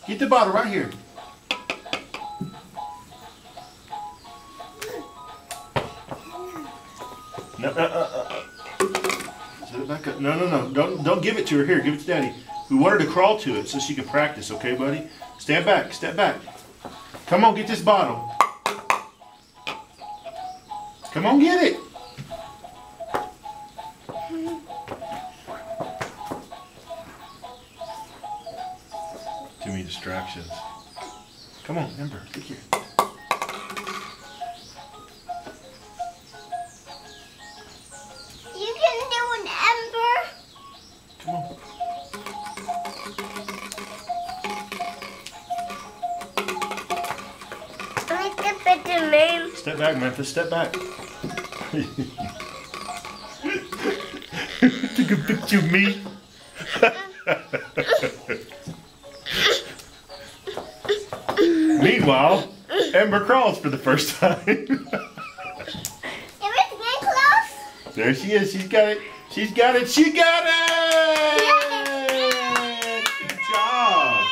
Get the bottle right here. No, set it back up. No. Don't give it to her. Here, give it to Daddy. We want her to crawl to it so she can practice, okay, buddy? Stand back, step back. Come on, get this bottle. Come on, get it. Too many distractions. Come on, Ember, get here. You can do an Ember. Come on. I like the better name. Step back, Memphis, step back. Take a picture of me. Meanwhile, Ember crawls for the first time. Ember's getting close. There she is. She's got it. She's got it. She got it! Good job.